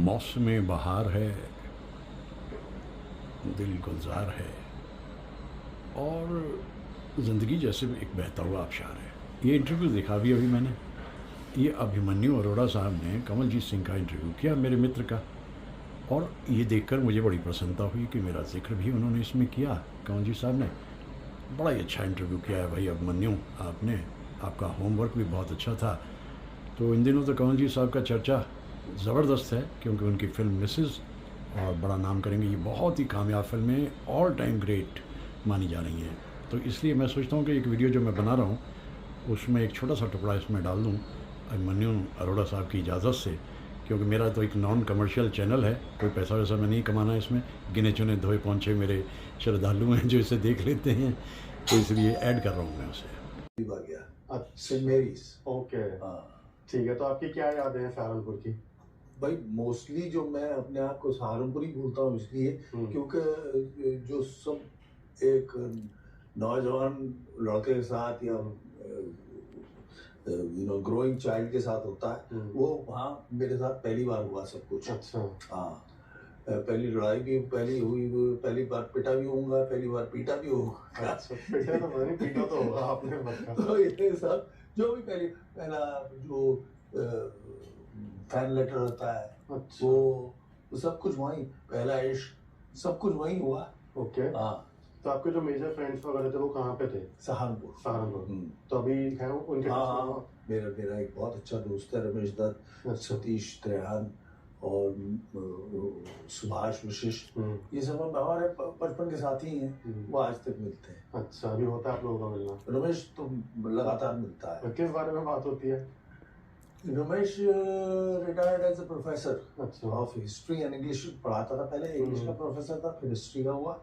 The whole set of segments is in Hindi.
मौसम बहार है, दिल गुलजार है और ज़िंदगी जैसे भी एक बहता हुआ आबशार है। ये इंटरव्यू देखा भी अभी मैंने। ये अभिमन्यु अरोड़ा साहब ने कमलजीत सिंह का इंटरव्यू किया, मेरे मित्र का, और ये देखकर मुझे बड़ी प्रसन्नता हुई कि मेरा जिक्र भी उन्होंने इसमें किया। कमलजीत साहब ने बड़ा ही अच्छा इंटरव्यू किया है भाई अभिमन्यु, आपने, आपका होमवर्क भी बहुत अच्छा था। तो इन दिनों तो कमलजीत साहब का चर्चा ज़बरदस्त है, क्योंकि उनकी फ़िल्म मिसेज़ और बड़ा नाम करेंगे, ये बहुत ही कामयाब फिल्में, ऑल टाइम ग्रेट मानी जा रही हैं। तो इसलिए मैं सोचता हूँ कि एक वीडियो जो मैं बना रहा हूँ उसमें एक छोटा सा टुकड़ा इसमें डाल दूँ अभिमन्यु अरोड़ा साहब की इजाज़त से, क्योंकि मेरा तो एक नॉन कमर्शियल चैनल है, कोई पैसा वैसा मैं नहीं कमाना इसमें, गिने चुने धोए पहुँचे मेरे श्रद्धालु हैं जो इसे देख लेते हैं, तो इसलिए ऐड कर रहा हूँ मैं उसे। Saint marriage. ओके, हाँ ठीक है। तो आपकी क्या यादें हैं सहारनपुर की? भाई मोस्टली जो मैं अपने आप को सहारनपुर ही भूलता हूँ इसलिए क्योंकि जो सब एक नौजवान लड़के के साथ या ग्रोइंग चाइल्ड के साथ होता है, वो वहाँ मेरे साथ पहली बार हुआ सब कुछ। अच्छा। हाँ, पहली लड़ाई भी पहली हुई, पहली बार पिटा भी होऊंगा, पहली बार पीटा भी होगा। अच्छा, पिटा तो नहीं, पीटा तो होगा आपने पक्का। तो ये सब जो भी पहला जो फैन लेटर होता है, अच्छा। वो सब कुछ वहीं, पहला इश्क सब कुछ वहीं हुआ। ओके। हाँ। तो आपके जो मेजर फ्रेंड्स वगैरह थे वो कहाँ पे थे? सहारनपुर। तो अभी है वो उनके पास? हाँ, मेरा एक बहुत अच्छा दोस्त है रमेश दत्त, सतीश त्रेहान और सुभाष वशिष्ठ, ये सब हमारे बचपन के साथी हैं, वो आज तक मिलते हैं। अच्छा, अभी होता है आप लोगों का मिलना? रमेश तो लगातार मिलता है। किस बारे में बात होती है? Ramesh retired as a professor of history and English पढ़ाता था, पहले इंग्लिश का प्रोफेसर था, फिर हिस्ट्री का हुआ।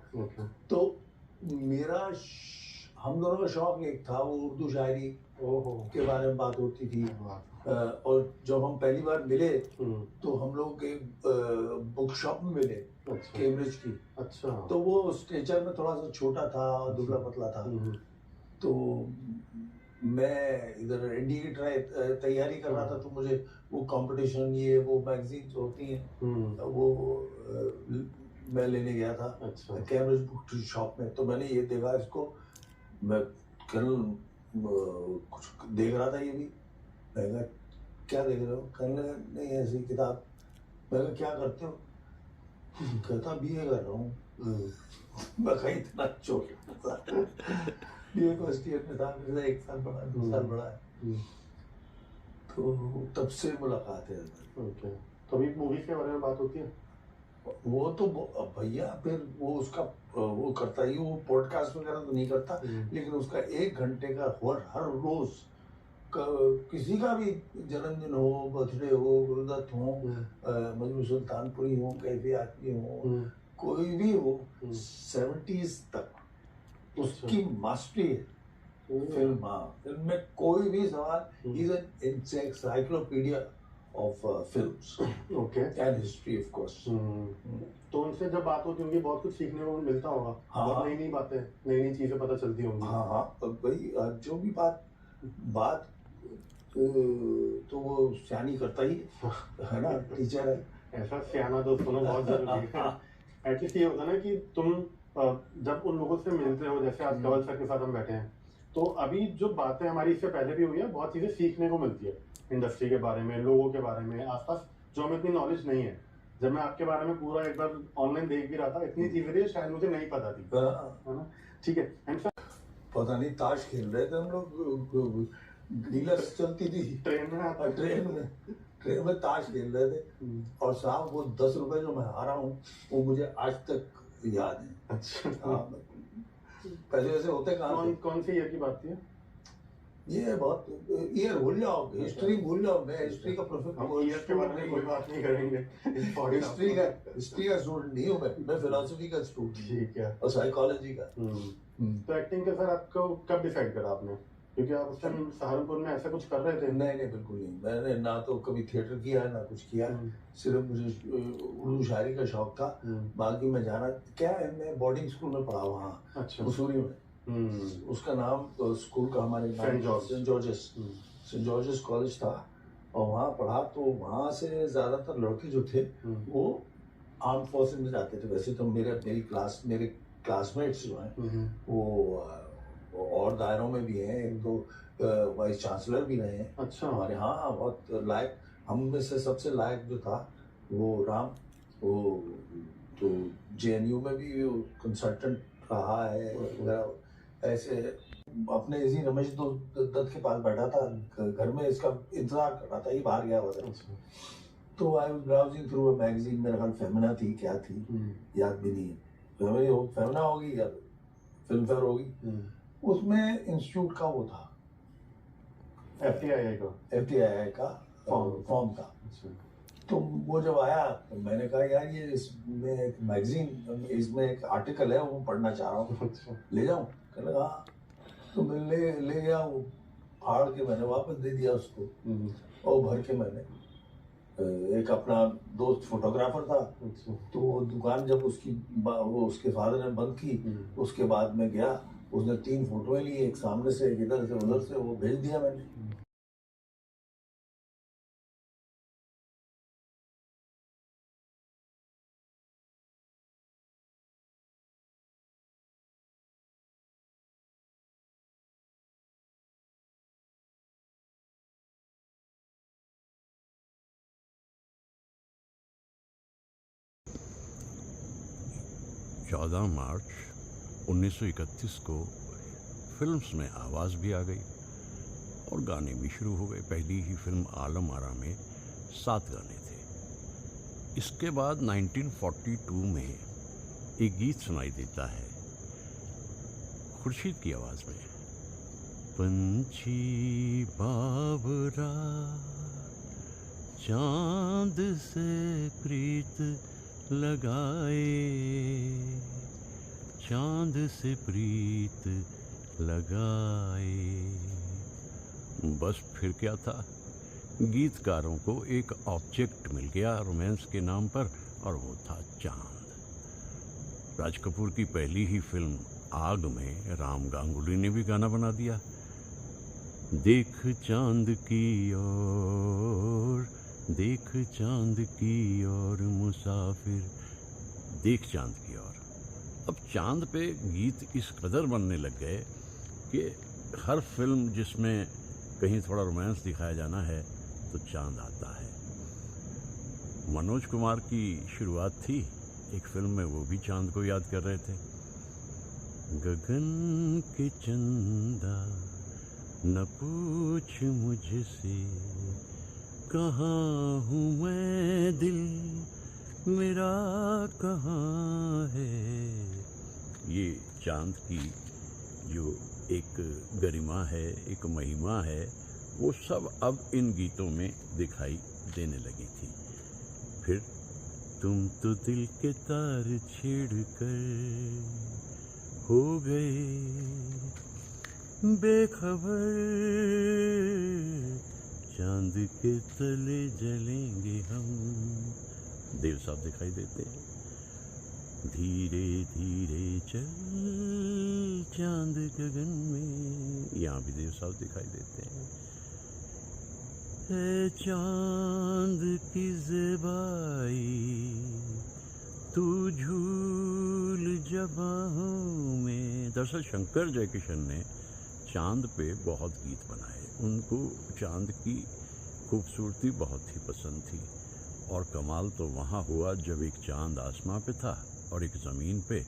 तो हम दोनों का शौक एक था, वो उर्दू शायरी के बारे में बात होती थी। और जब हम पहली बार मिले तो हम लोग एक बुक शॉप में मिले, कैम्ब्रिज की। अच्छा। तो वो स्टेचर में थोड़ा सा छोटा था, दुबला पतला था। तो मैं इधर एनडीए की तैयारी कर रहा था, तो मुझे वो कंपटीशन, ये वो मैगजीन्स होती हैं, वो मैं लेने गया था। अच्छा। कैम्ब्रिज बुक शॉप में। तो मैंने ये देखा इसको, मैं कल कुछ देख रहा था, ये भी। मैं कहा क्या देख रहे हो? कहने लगा नहीं ऐसी किताब। मैं कहा क्या करते हो? कहता बीए कर रहा हूँ। मैं कहीं इतना छोटा था, बीए फर्स्ट ईयर में था, मेरे से 1 साल बड़ा, 2 साल बड़ा है। तो तब से मुलाकात है। ओके। तो अभी मूवीज के बारे में बात होती है? वो तो भैया फिर वो उसका वो करता ही, वो पॉडकास्ट वगैरह तो नहीं करता, लेकिन उसका 1 घंटे का हर रोज किसी का भी जन्मदिन हो, बर्थडे हो, गुरुदत्त हो, मजनू सुल्तानपुरी हो, कैफी आदमी हो, कोई भी हो, 70s तक उसकी मास्टरी है। फिल्म, हाँ, फिल्म में कोई भी सवाल, is an encyclopedia of films and history of course. तो उनसे जब बात होती होगी बहुत कुछ सीखने को मिलता होगा। हाँ, बहुत नई बातें, नई चीजें पता चलती होंगी। हाँ, भाई जो भी बात तो वो सियानी करता ही है ना, टीचर है। ऐसा सियाना दोस्त होना बहुत जरूरी है। एटलीस्ट ये होता है ना कि तुम जब उन लोगों से मिलते हो, जैसे आज कवल सर के साथ हम बैठे हैं, तो अभी जो बातें हमारी इससे पहले भी हुई है, बहुत चीजें सीखने को मिलती है इंडस्ट्री के बारे में, लोगों के बारे में, आसपास जो हमें इतनी नॉलेज नहीं है। जब मैं आपके बारे में पूरा एक बार ऑनलाइन देख भी रहा था, इतनी चीजें थी शायद मुझे नहीं पता थी, है ना? ठीक है। पता नहीं ताश खेल रहे थे हम लोग, डीलर्स चलती थी ट्रेन में ताश खेल रहे थे, और साहब वो 10 रुपए जो मैं हारा हूँ वो मुझे आज तक याद है। अच्छा। पैसे वैसे होते कहाँ? कौन सी ईयर की बात थी? ये बहुत ईयर भूल जाओ, हिस्ट्री भूल जाओ। मैं हिस्ट्री का ईयर के बारे में कोई बात नहीं करेंगे। हिस्ट्री का स्टूडेंट नहीं हूँ मैं फिलोसफी का स्टूडेंट। ठीक है। और साइकोलॉजी का। तो एक्टिंग का सर आपको कब डिसाइड करा आपने? क्योंकि आप उस टाइम सहारनपुर में ऐसा कुछ कर रहे थे? नहीं, बिल्कुल नहीं। मैंने ना तो कभी थिएटर किया ना कुछ किया, सिर्फ मुझे उर्दू शायरी का शौक था। बाकी मैं जाना क्या है, मैं बोर्डिंग स्कूल में पढ़ा वहाँ मसूरी में। उसका नाम स्कूल का हमारे सेंट जॉर्जेस कॉलेज था, और वहाँ पढ़ा, तो वहाँ से ज़्यादातर लड़के जो थे वो आर्म फोर्सेस में जाते थे। वैसे तो मेरे क्लासमेट्स जो हैं वो और दायरों में भी हैं, एक तो वाइस चांसलर भी रहे हैं अच्छा। हमारे। हाँ, बहुत लायक, हम में से सबसे लायक जो था वो राम, वो तो जेएनयू में भी कंसल्टेंट रहा है वगैरह। ऐसे अपने इसी रमेश दत्त के पास बैठा था, घर में इसका इंतजार कर रहा था, ये बाहर गया हुआ था। अच्छा। तो I was browsing through a magazine, मेरा ख्याल फेमिना थी, क्या थी याद भी नहीं है, फेमिना होगी या फिल्म फेयर होगी। उसमें इंस्टीट्यूट का वो था, FTII का फॉर्म था। तो वो जब आया तो मैंने कहा यार ये इसमें एक मैगजीन, इसमें एक आर्टिकल है, वो पढ़ना चाह रहा हूँ, ले जाऊँ? कहने लगा हाँ। तो मैं ले गया, वो फाड़ के मैंने वापस दे दिया उसको, और भर के मैंने, एक अपना दोस्त फोटोग्राफर था, तो वो दुकान जब वो उसके फादर ने बंद की, उसके बाद में गया, उसने 3 फोटोएं ली, एक सामने से, एक इधर से, उधर से, वो भेज दिया मैंने। चौदह मार्च 1931 को फिल्म्स में आवाज़ भी आ गई और गाने भी शुरू हो गए। पहली ही फिल्म आलम आरा में 7 गाने थे। इसके बाद 1942 में एक गीत सुनाई देता है खुर्शीद की आवाज़ में, पंछी बाबरा चांद से प्रीत लगाए, चांद से प्रीत लगाए। बस फिर क्या था, गीतकारों को एक ऑब्जेक्ट मिल गया रोमांस के नाम पर, और वो था चांद। राज कपूर की पहली ही फिल्म आग में राम गांगुली ने भी गाना बना दिया, देख चांद की ओर, देख चांद की ओर मुसाफिर, देख चांद की ओर। अब चांद पे गीत इस कदर बनने लग गए कि हर फिल्म जिसमें कहीं थोड़ा रोमांस दिखाया जाना है तो चांद आता है। मनोज कुमार की शुरुआत थी एक फिल्म में, वो भी चांद को याद कर रहे थे, गगन के चंदा न पूछ मुझसे कहाँ हूँ मैं, दिल मेरा कहाँ है। ये चांद की जो एक गरिमा है, एक महिमा है, वो सब अब इन गीतों में दिखाई देने लगी थी। फिर तुम तो दिल के तार छेड़ कर हो गए बेखबर, चांद के तले जलेंगे हम, देव साहब दिखाई देते हैं, धीरे धीरे चल चांद गगन में, यहाँ भी देव साहब दिखाई देते हैं, है चांद की ज़ेबाई तू झूल जबाहों में। दरअसल शंकर जयकिशन ने चांद पे बहुत गीत बनाए, उनको चांद की खूबसूरती बहुत ही पसंद थी। और कमाल तो वहाँ हुआ जब एक चांद आसमां पे था और एक ज़मीन पे,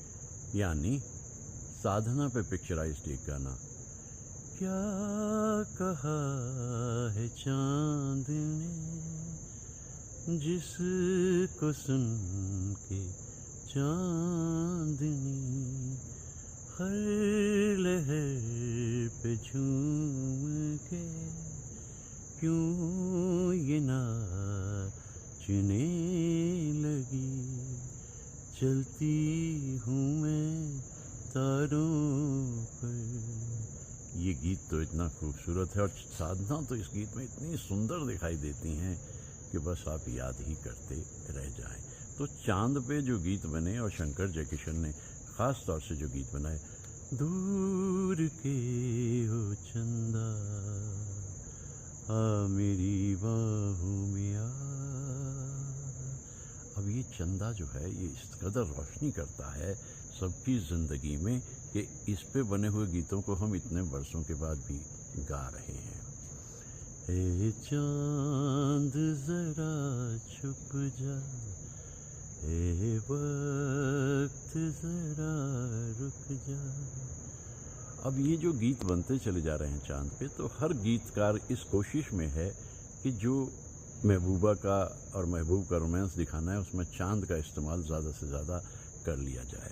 यानी साधना पे पिक्चराइज्ड एक गाना, क्या कहा है चांद ने जिसको सुन के चांदनी हर लहर पे झूम के क्यों ये नाचने लगी, चलती हूँ मैं तारों पर। ये गीत तो इतना खूबसूरत है और साधना तो इस गीत में इतनी सुंदर दिखाई देती हैं कि बस आप याद ही करते रह जाएं। तो चांद पे जो गीत बने और शंकर जयकिशन ने ख़ास तौर से जो गीत बनाए, दूर के हो चंदा आ मेरी बाहों में आ। अब ये चंदा जो है ये इस कदर रोशनी करता है सबकी ज़िंदगी में कि इस पे बने हुए गीतों को हम इतने बरसों के बाद भी गा रहे हैं। ए चांद ज़रा छुप जा, ए वक्त ज़रा रुक जा। अब ये जो गीत बनते चले जा रहे हैं चांद पे, तो हर गीतकार इस कोशिश में है कि जो महबूबा का और महबूब का रोमांस दिखाना है उसमें चांद का इस्तेमाल ज़्यादा से ज़्यादा कर लिया जाए।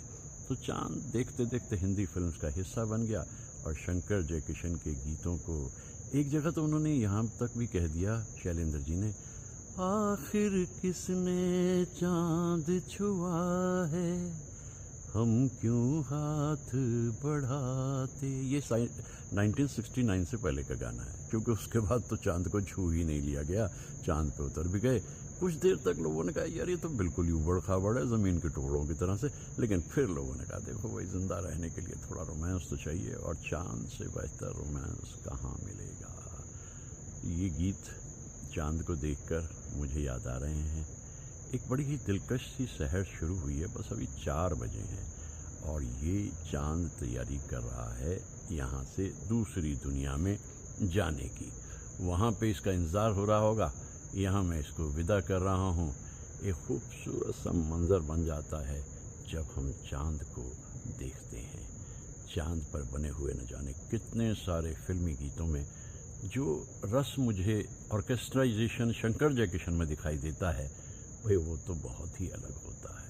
तो चांद देखते देखते हिंदी फिल्म्स का हिस्सा बन गया और शंकर जयकिशन के गीतों को एक जगह तो उन्होंने यहाँ तक भी कह दिया शैलेंद्र जी ने, आखिर किसने चांद छुआ है, हम क्यों हाथ बढ़ाते। ये 1969 से पहले का गाना है, क्योंकि उसके बाद तो चांद को छू ही नहीं लिया गया, चांद पे उतर भी गए। कुछ देर तक लोगों ने कहा यार ये तो बिल्कुल ही उबड़ खाबड़ है ज़मीन के टुकड़ों की तरह से, लेकिन फिर लोगों ने कहा देखो भाई ज़िंदा रहने के लिए थोड़ा रोमांस तो चाहिए, और चांद से बेहतर रोमांस कहाँ मिलेगा। ये गीत चांद को देखकर मुझे याद आ रहे हैं। एक बड़ी ही दिलकश सी सहर शुरू हुई है, बस अभी 4 बजे हैं और ये चांद तैयारी कर रहा है यहाँ से दूसरी दुनिया में जाने की। वहाँ पे इसका इंतज़ार हो रहा होगा, यहाँ मैं इसको विदा कर रहा हूँ। एक खूबसूरत सा मंज़र बन जाता है जब हम चांद को देखते हैं। चांद पर बने हुए न जाने कितने सारे फिल्मी गीतों में जो रस मुझे ऑर्केस्ट्राइजेशन शंकर जयकिशन में दिखाई देता है, भाई वो तो बहुत ही अलग होता है।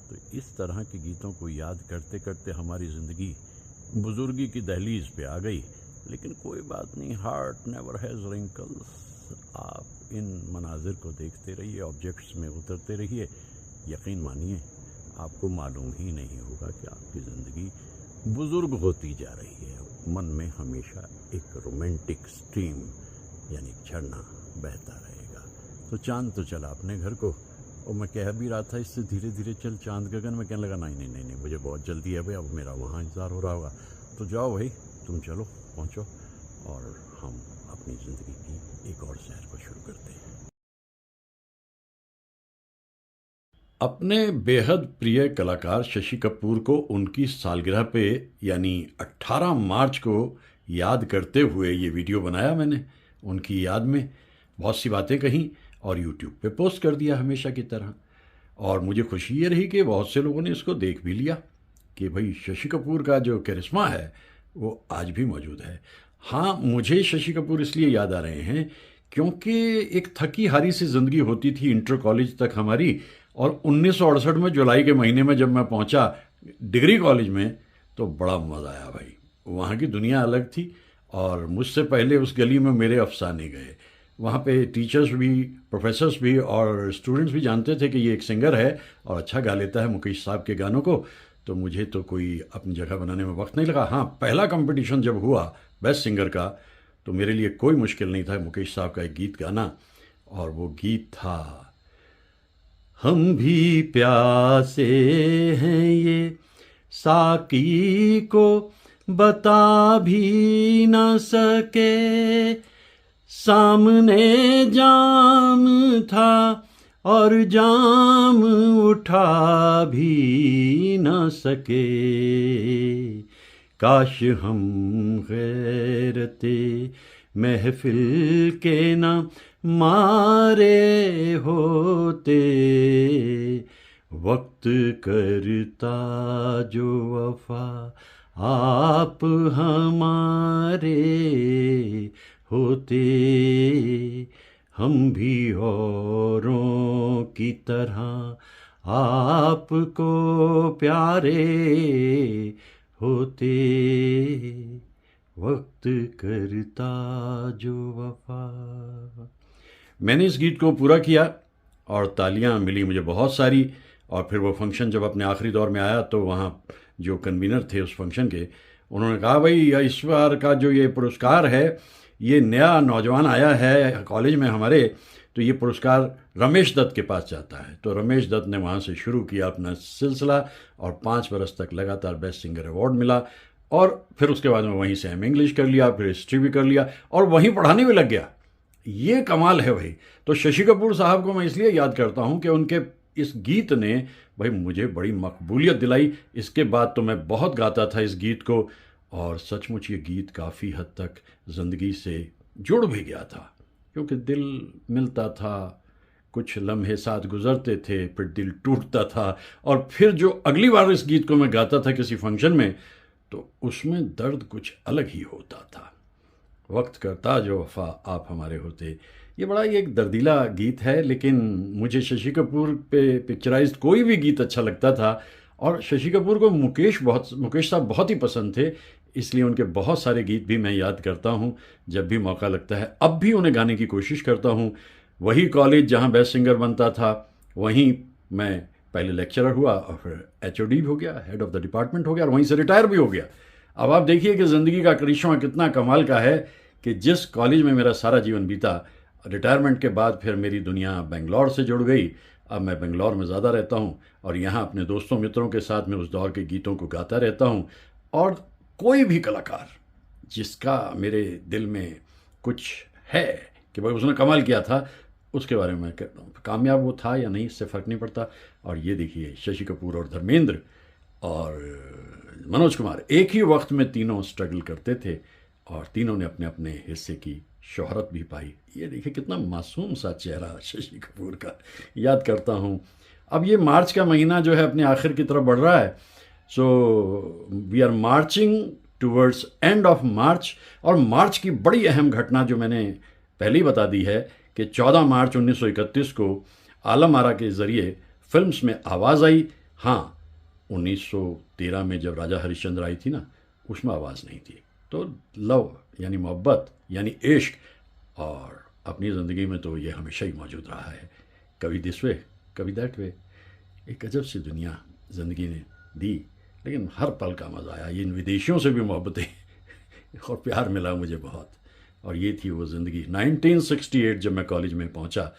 तो इस तरह के गीतों को याद करते करते हमारी ज़िंदगी बुजुर्गी की दहलीज पे आ गई, लेकिन कोई बात नहीं, हार्ट नेवर हैज़ रिंकल्स। आप इन मनाजिर को देखते रहिए, ऑब्जेक्ट्स में उतरते रहिए, यकीन मानिए आपको मालूम ही नहीं होगा कि आपकी ज़िंदगी बुजुर्ग होती जा रही है। मन में हमेशा एक रोमांटिक स्ट्रीम यानी झरना बहता रहेगा। तो चांद तो चला अपने घर को, और मैं कह भी रहा था इससे धीरे धीरे चल चांद गगन में, कहने लगा नहीं मुझे बहुत जल्दी है भाई, अब मेरा वहाँ इंतज़ार हो रहा होगा। तो जाओ भाई तुम चलो, पहुँचो और हम अपनी ज़िंदगी की एक और सैर को शुरू करते हैं। अपने बेहद प्रिय कलाकार शशि कपूर को उनकी सालगिरह पे यानी 18 मार्च को याद करते हुए ये वीडियो बनाया मैंने। उनकी याद में बहुत सी बातें कहीं और यूट्यूब पे पोस्ट कर दिया हमेशा की तरह। और मुझे खुशी ये रही कि बहुत से लोगों ने इसको देख भी लिया कि भाई शशि कपूर का जो करिश्मा है वो आज भी मौजूद है। हाँ, मुझे शशि कपूर इसलिए याद आ रहे हैं क्योंकि एक थकी हारी सी ज़िंदगी होती थी इंटर कॉलेज तक हमारी, और 1968 में जुलाई के महीने में जब मैं पहुंचा डिग्री कॉलेज में तो बड़ा मज़ा आया भाई। वहाँ की दुनिया अलग थी और मुझसे पहले उस गली में मेरे अफसाने गए। वहाँ पे टीचर्स भी, प्रोफेसर्स भी और स्टूडेंट्स भी जानते थे कि ये एक सिंगर है और अच्छा गा लेता है मुकेश साहब के गानों को। तो मुझे तो कोई अपनी जगह बनाने में वक्त नहीं लगा। हाँ, पहला कंपटीशन जब हुआ बेस्ट सिंगर का तो मेरे लिए कोई मुश्किल नहीं था मुकेश साहब का एक गीत गाना, और वो गीत था हम भी प्यासे हैं ये साकी को बता भी न सके, सामने जाम था और जाम उठा भी न सके, काश हम गैरते महफिल के ना मारे होते, वक्त करता जो वफा आप हमारे होते, हम भी औरों की तरह आपको प्यारे होते, वक्त करता जो वफा। मैंने इस गीत को पूरा किया और तालियां मिली मुझे बहुत सारी। और फिर वो फंक्शन जब अपने आखिरी दौर में आया तो वहाँ जो कन्वीनर थे उस फंक्शन के, उन्होंने कहा भाई इस बार का जो ये पुरस्कार है, ये नया नौजवान आया है कॉलेज में हमारे, तो ये पुरस्कार रमेश दत्त के पास जाता है। तो रमेश दत्त ने वहाँ से शुरू किया अपना सिलसिला और 5 बरस तक लगातार बेस्ट सिंगर अवार्ड मिला। और फिर उसके बाद में वहीं से एम इंग्लिश कर लिया, फिर हिस्ट्री भी कर लिया और वहीं पढ़ाने भी लग गया। ये कमाल है भाई। तो शशि कपूर साहब को मैं इसलिए याद करता हूँ कि उनके इस गीत ने भाई मुझे बड़ी मकबूलियत दिलाई। इसके बाद तो मैं बहुत गाता था इस गीत को, और सचमुच ये गीत काफ़ी हद तक ज़िंदगी से जुड़ भी गया था, क्योंकि दिल मिलता था, कुछ लम्हे साथ गुजरते थे, फिर दिल टूटता था, और फिर जो अगली बार इस गीत को मैं गाता था किसी फंक्शन में, तो उसमें दर्द कुछ अलग ही होता था। वक्त करता जो वफा आप हमारे होते, ये बड़ा ही एक दर्दीला गीत है, लेकिन मुझे शशि कपूर पे पिक्चराइज्ड कोई भी गीत अच्छा लगता था। और शशि कपूर को मुकेश साहब बहुत ही पसंद थे, इसलिए उनके बहुत सारे गीत भी मैं याद करता हूँ जब भी मौका लगता है। अब भी उन्हें गाने की कोशिश करता हूँ। वही कॉलेज जहाँ बेस्ट सिंगर बनता था, वहीं मैं पहले लेक्चरर हुआ और फिर HOD हो गया, हेड ऑफ द डिपार्टमेंट हो गया, और वहीं से रिटायर भी हो गया। अब आप देखिए कि ज़िंदगी का करिश्मा कितना कमाल का है कि जिस कॉलेज में मेरा सारा जीवन बीता, रिटायरमेंट के बाद फिर मेरी दुनिया बेंगलोर से जुड़ गई। अब मैं बेंगलोर में ज़्यादा रहता हूँ और यहाँ अपने दोस्तों मित्रों के साथ में उस दौर के गीतों को गाता रहता हूँ। और कोई भी कलाकार जिसका मेरे दिल में कुछ है कि भाई उसने कमाल किया था, उसके बारे में मैं कहता हूँ। कामयाब वो था या नहीं, इससे फ़र्क नहीं पड़ता। और ये देखिए, शशि कपूर और धर्मेंद्र और मनोज कुमार एक ही वक्त में तीनों स्ट्रगल करते थे, और तीनों ने अपने अपने हिस्से की शोहरत भी पाई। ये देखिए कितना मासूम सा चेहरा शशि कपूर का, याद करता हूँ। अब ये मार्च का महीना जो है अपने आखिर की तरफ बढ़ रहा है। So we are marching towards end of March. और मार्च की बड़ी अहम घटना जो मैंने पहले ही बता दी है कि 14 मार्च 1931 को आलम आरा के ज़रिए फिल्म्स में आवाज़ आई। हाँ, 1913 में जब राजा हरिश्चंद्र आई थी ना, उसमें आवाज़ नहीं थी। तो लव यानी मोहब्बत यानी इश्क, और अपनी ज़िंदगी में तो ये हमेशा ही मौजूद रहा है। कभी दिस वे कभी दैट वे, एक अजब सी दुनिया ज़िंदगी ने दी, लेकिन हर पल का मज़ा आया। इन विदेशियों से भी मोहब्बतें और प्यार मिला मुझे बहुत, और ये थी वो ज़िंदगी। 1968 जब मैं कॉलेज में पहुंचा,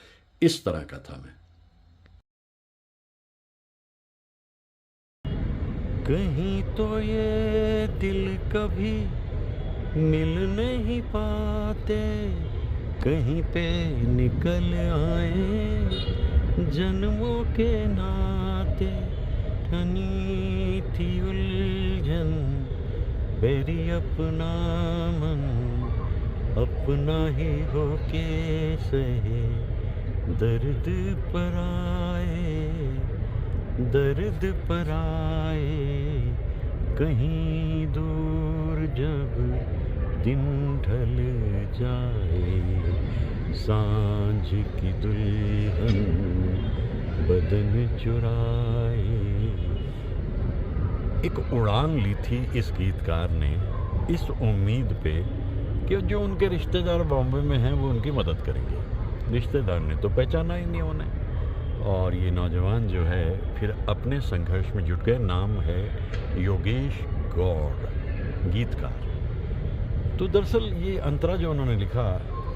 इस तरह का था मैं। कहीं तो ये दिल कभी मिल नहीं पाते, कहीं पे निकल आए जन्मों के नाते, ठनी थी उलझन मेरी अपना मन, अपना ही होके सहे दर्द पर आए, दर्द पर आए। कहीं दूर जब दिन ढल जाए, सांझ की दुल्हन बदन चुराए। एक उड़ान ली थी इस गीतकार ने, इस उम्मीद पे कि जो उनके रिश्तेदार बॉम्बे में हैं वो उनकी मदद करेंगे। रिश्तेदार ने तो पहचाना ही नहीं उन्हें, और ये नौजवान जो है फिर अपने संघर्ष में जुट गए। नाम है योगेश गौड़, गीतकार। तो दरअसल ये अंतरा जो उन्होंने लिखा,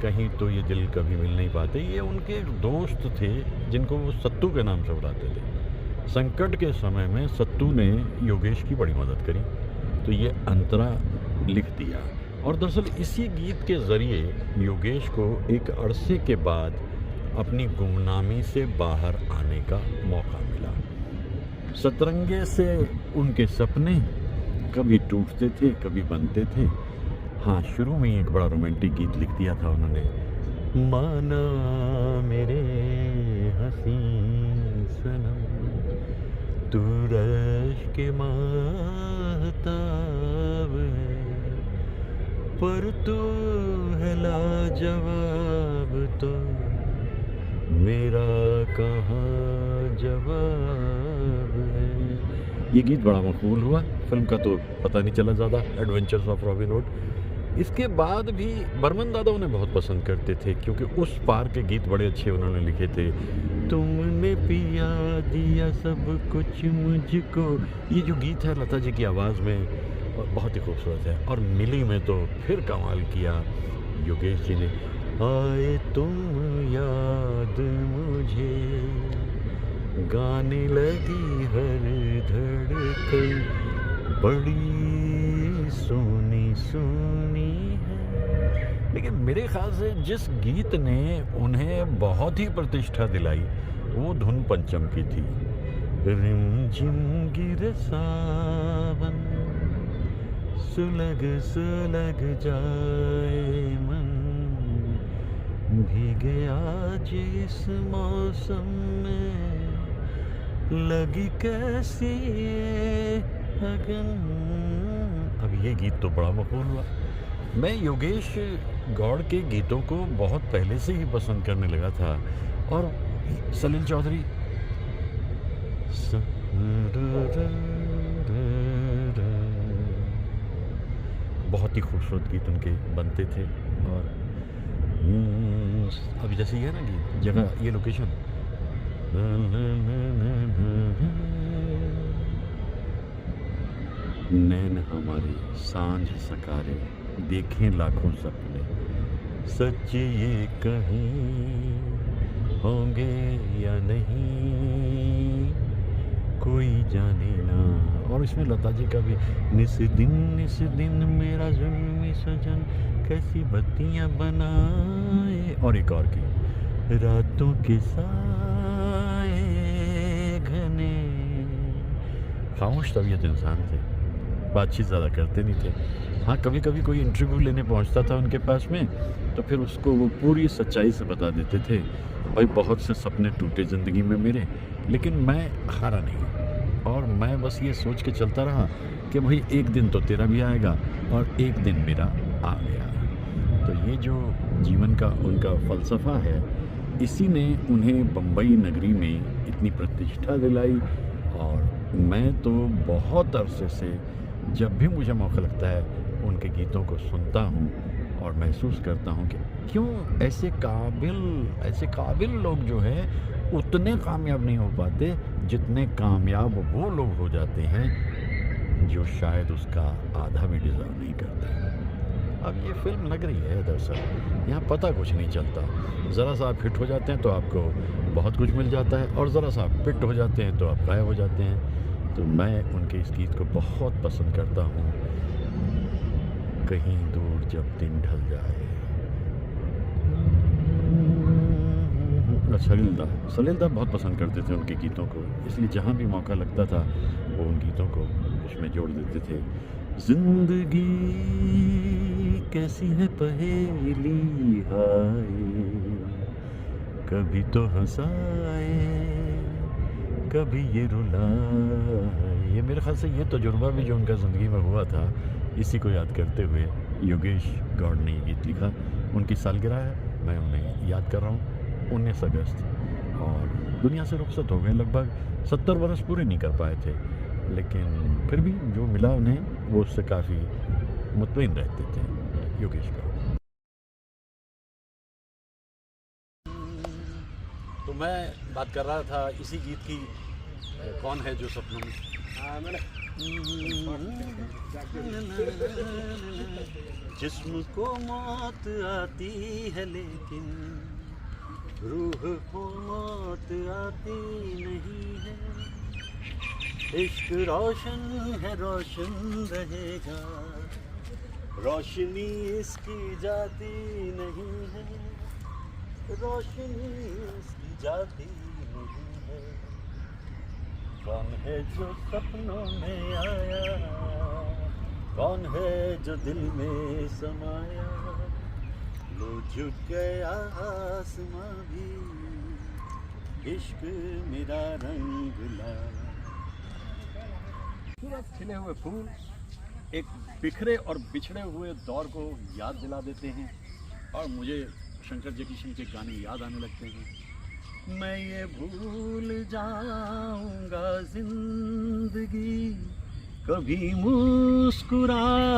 कहीं तो ये दिल कभी मिल नहीं पाते, ये उनके दोस्त थे जिनको वो सत्तू के नाम से बुलाते थे। संकट के समय में सत्तू ने योगेश की बड़ी मदद करी, तो ये अंतरा लिख दिया। और दरअसल इसी गीत के ज़रिए योगेश को एक अरसे के बाद अपनी गुमनामी से बाहर आने का मौका मिला। सतरंगे से उनके सपने कभी टूटते थे, कभी बनते थे। हाँ, शुरू में ही एक बड़ा रोमांटिक गीत लिख दिया था उन्होंने, माना मेरे हसीन सनम तू रश के महताब है, पर तू है लाजवाब तो मेरा कहाँ जवाब है। ये गीत बड़ा मकबूल हुआ, फिल्म का तो पता नहीं चला ज़्यादा, एडवेंचर्स ऑफ रॉबिन हुड। इसके बाद भी बर्मन दादा उन्हें बहुत पसंद करते थे, क्योंकि उस पार के गीत बड़े अच्छे उन्होंने लिखे थे। तुमने पिया दिया सब कुछ मुझको, ये जो गीत है लता जी की आवाज़ में बहुत ही खूबसूरत है। और मिली में तो फिर कमाल किया योगेश जी ने, आए तुम याद मुझे, गाने लगी हर धड़कन, बड़ी सोनी सोनी है लेकिन मेरे ख्याल से जिस गीत ने उन्हें बहुत ही प्रतिष्ठा दिलाई वो धुन पंचम की थी। रिमझिम गिरे सावन, सुलग सुलग जाए मन, भीगे आज इस मौसम में, लगी कैसी ये लगन। अब ये गीत तो बड़ा मकबूल हुआ। मैं योगेश गौड़ के गीतों को बहुत पहले से ही पसंद करने लगा था। और सलील चौधरी बहुत ही खूबसूरत गीत उनके बनते थे। और अभी जैसे ये है ना गीत, जगह ये लोकेशन, नैन हमारे सांझ सकारे, देखें लाखों सपने, सच ये कहीं होंगे या नहीं, कोई जाने ना। और इसमें लता जी का भी, निस दिन मेरा जुल्मी सजन, कैसी बत्तियां बनाए। और एक और की, रातों के साए घने। खामोश तबीयत इंसान थे, बातचीत ज़्यादा करते नहीं थे। हाँ, कभी कभी कोई इंटरव्यू लेने पहुंचता था उनके पास में, तो फिर उसको वो पूरी सच्चाई से बता देते थे, भाई बहुत से सपने टूटे ज़िंदगी में मेरे, लेकिन मैं हारा नहीं। और मैं बस ये सोच के चलता रहा कि भाई एक दिन तो तेरा भी आएगा और एक दिन मेरा आ गया। तो ये जो जीवन का उनका फ़लसफ़ा है, इसी ने उन्हें बम्बई नगरी में इतनी प्रतिष्ठा दिलाई। और मैं तो बहुत अरसे से जब भी मुझे मौका लगता है उनके गीतों को सुनता हूँ और महसूस करता हूँ कि क्यों ऐसे काबिल लोग जो हैं उतने कामयाब नहीं हो पाते जितने कामयाब वो लोग हो जाते हैं जो शायद उसका आधा भी डिज़र्व नहीं करते। अब ये फिल्म नगरी है दरअसल, यहाँ पता कुछ नहीं चलता। ज़रा सा आप हिट हो जाते हैं तो आपको बहुत कुछ मिल जाता है, और ज़रा सा आप पिट हो जाते हैं तो आप गायब हो जाते हैं। तो मैं उनके इस गीत को बहुत पसंद करता हूँ, कहीं दूर जब दिन ढल जाए। सलीलदा बहुत पसंद करते थे उनके गीतों को, इसलिए जहाँ भी मौका लगता था वो उन गीतों को उसमें जोड़ देते थे। जिंदगी कैसी है पहेली हाय, कभी तो हंसाए कभी ये रुलाए। ये मेरे ख्याल से ये तजुर्बा भी जो उनका ज़िंदगी में हुआ था, इसी को याद करते हुए योगेश गौड़ ने ये गीत लिखा। उनकी सालगिरह है, मैं उन्हें याद कर रहा हूँ, 19 अगस्त। और दुनिया से रुखसत हो गए, लगभग 70 बरस पूरे नहीं कर पाए थे, लेकिन फिर भी जो मिला उन्हें वो उससे काफ़ी मुतमईन रहते थे योगेश गौड़। तो मैं बात कर रहा था इसी गीत की, कौन है जो सपनों में। जिस्म को मौत आती है लेकिन रूह को मौत आती नहीं है। इश्क रोशन है, रोशन रहेगा, रोशनी इसकी जाती नहीं है, रोशनी इसकी जाती नहीं है। कौन है जो सपनों में आया, कौन है जो दिल में समाया, लो झुक गया आसमां भी, इश्क मेरा रंग लाया। खिले हुए फूल एक बिखरे और बिछड़े हुए दौर को याद दिला देते हैं, और मुझे शंकर जयकिशन के गाने याद आने लगते हैं। मैं ये भूल जाऊंगा जिंदगी कभी मुस्कुराई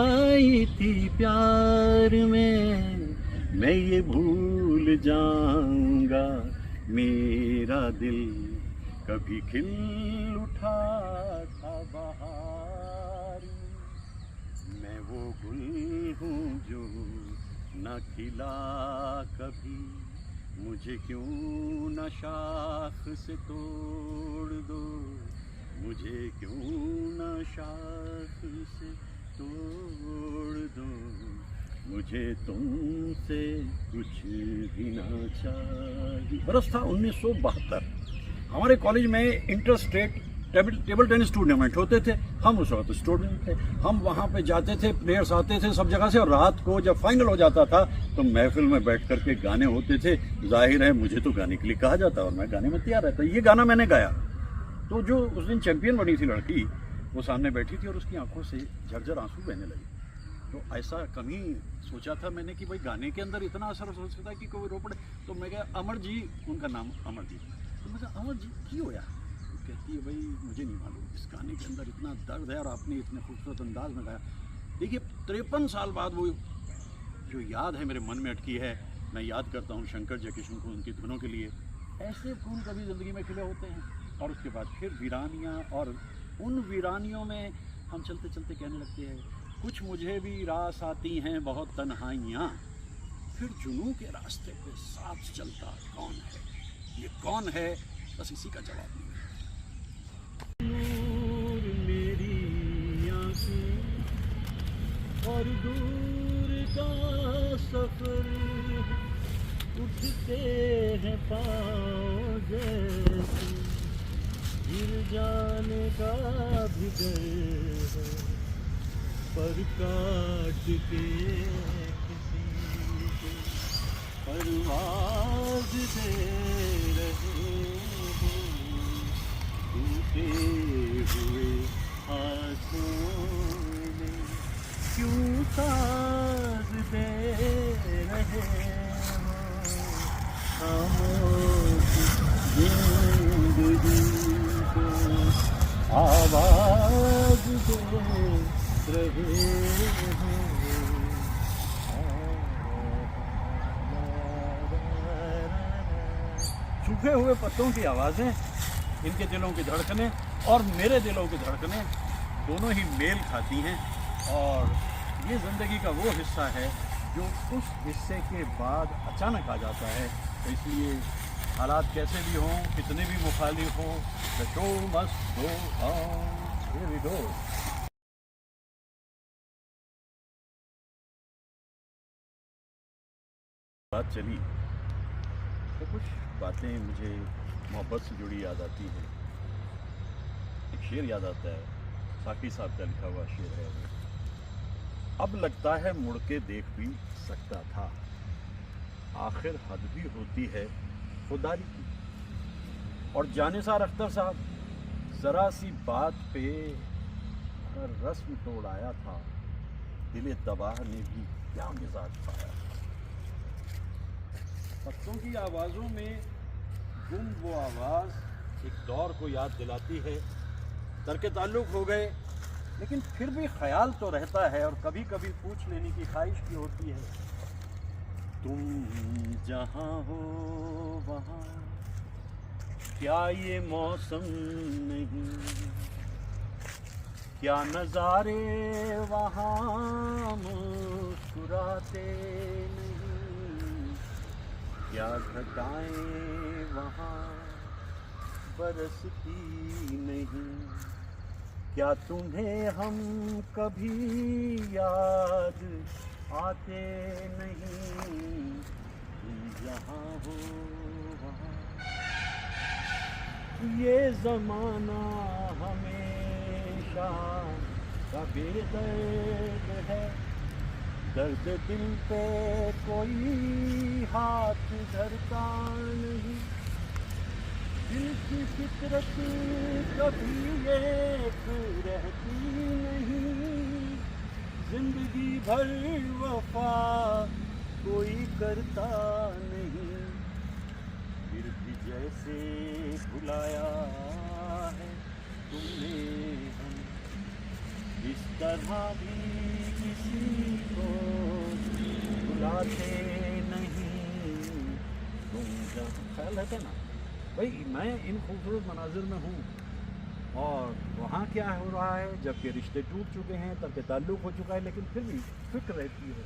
थी प्यार में, मैं ये भूल जाऊंगा मेरा दिल कभी खिल उठा था बहार। मैं वो गुल हूँ जो न खिला कभी, मुझे क्यों न शाख से तोड़ दो, मुझे क्यों न शाख से तोड़ दो। मुझे तुमसे कुछ भी ना चाहिए। बरस था 1972। हमारे कॉलेज में inter state table tennis tournament होते थे। हम उस वक्त स्टूडेंट थे, हम वहाँ पे जाते थे, प्लेयर्स आते थे सब जगह से, और रात को जब फाइनल हो जाता था तो महफिल में बैठ करके गाने होते थे। जाहिर है मुझे तो गाने के लिए कहा जाता और मैं गाने में तैयार रहता। ये गाना मैंने गाया तो जो उस दिन चैंपियन बनी थी लड़की, वो सामने बैठी थी और उसकी आंखों से झरझर आंसू बहने लगे। तो ऐसा कभी सोचा था मैंने कि भाई गाने के अंदर इतना असर हो सकता है कि कोई रो पड़े। तो मैं गया, अमर जी, उनका नाम अमर जी, तो मैं कहा अमर जी क्यों होया? कहती है भाई मुझे नहीं मालूम, इस गाने के अंदर इतना दर्द है और आपने इतने खूबसूरत अंदाज में गाया। देखिए 53 साल बाद वो जो याद है मेरे मन में अटकी है। मैं याद करता हूँ शंकर जयकिशन को उनकी धुनों के लिए। ऐसे फूल कभी ज़िंदगी में खिले होते हैं। और उसके बाद फिर वीरानियाँ, और उन वीरानियों में हम चलते चलते कहने लगते हैं कुछ मुझे भी रास आती हैं बहुत तन्हाइयाँ, फिर जुनून के रास्ते पे साथ चलता कौन है? ये कौन है? बस इसी का जवाब नहीं है। नूर मेरी आँखें और दूर का सफर, उठते हैं पाँव जैसे गिर जाने का भी डर है, पर काट के किसी को परवाज़ दे रहे हैं, टूटे हुए हाथों में क्यों साज दे रहे हो, खामोश जिंदगी को आवाज दे रहे हो। सूखे हुए पत्तों की आवाज़ें, इनके दिलों की धड़कनें और मेरे दिलों की धड़कनें दोनों ही मेल खाती हैं। और ये ज़िंदगी का वो हिस्सा है जो उस हिस्से के बाद अचानक आ जाता है। तो इसलिए हालात कैसे भी हों, कितने भी मुखालिफ हों, the show must go on. Here we go. बात चली तो कुछ बातें मुझे मोहब्बत से जुड़ी याद आती हैं। एक शेर याद आता है, साकी साहब का लिखा हुआ शेर है वो, अब लगता है मुड़ के देख भी सकता था, आखिर हद भी होती है खुदारी की। और जानिसार अख्तर साहब, ज़रा सी बात पे अगर रस्म तोड़ाया था, दिले तबाह ने भी क्या मिजाज पाया। पत्तों की आवाज़ों में गुम वो आवाज़ एक दौर को याद दिलाती है। तर्क ताल्लुक़ हो गए लेकिन फिर भी ख्याल तो रहता है, और कभी कभी पूछ लेने की ख्वाहिश भी होती है, तुम जहाँ हो वहाँ क्या ये मौसम नहीं, क्या नज़ारे वहाँ मुस्कुराते नहीं, क्या घटाएं वहाँ बरसती नहीं, क्या तुम्हें हम कभी याद आते नहीं, तुम जहाँ हो वहाँ। ये ज़माना हमेशा का बेदर्द है, दर्द दिल पे कोई हाथ धरता नहीं, दिल की फितरत कभी एक रहती नहीं, जिंदगी भर वफा कोई करता नहीं, फिर भी जैसे भुलाया है तुमने हम, इस तरह भी किसी को भुलाते नहीं, तुम जब ख्याल रहते ना भाई, मैं इन खूबसूरत मनाजिर में हूँ और वहाँ क्या हो रहा है, जबकि रिश्ते टूट चुके हैं, तर्क ताल्लुक़ हो चुका है, लेकिन फिर भी फिक्र रहती है।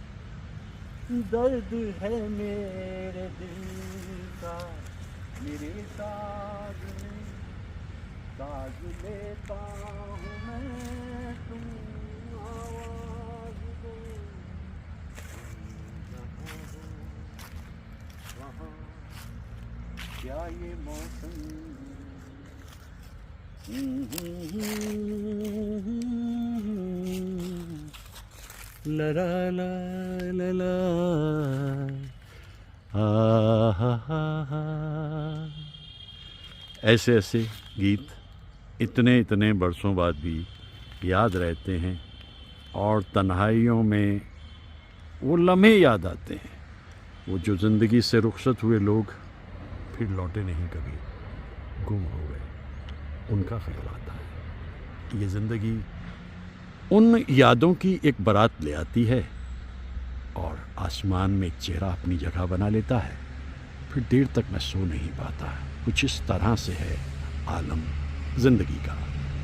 दर्द है मेरे दिल का मेरे साज में, साज लेता हूँ मैं, तुम आवाज़ दो, तुम वहाँ क्या ये मौसम ला ला ला ला ला हा। ऐसे ऐसे गीत इतने इतने बरसों बाद भी याद रहते हैं और तन्हाइयों में वो लम्हे याद आते हैं, वो जो ज़िंदगी से रुखसत हुए लोग फिर लौटे नहीं कभी, गुम हो गए, उनका ख्याल आता है। ये ज़िंदगी उन यादों की एक बारात ले आती है और आसमान में एक चेहरा अपनी जगह बना लेता है, फिर देर तक मैं सो नहीं पाता। कुछ इस तरह से है आलम ज़िंदगी का।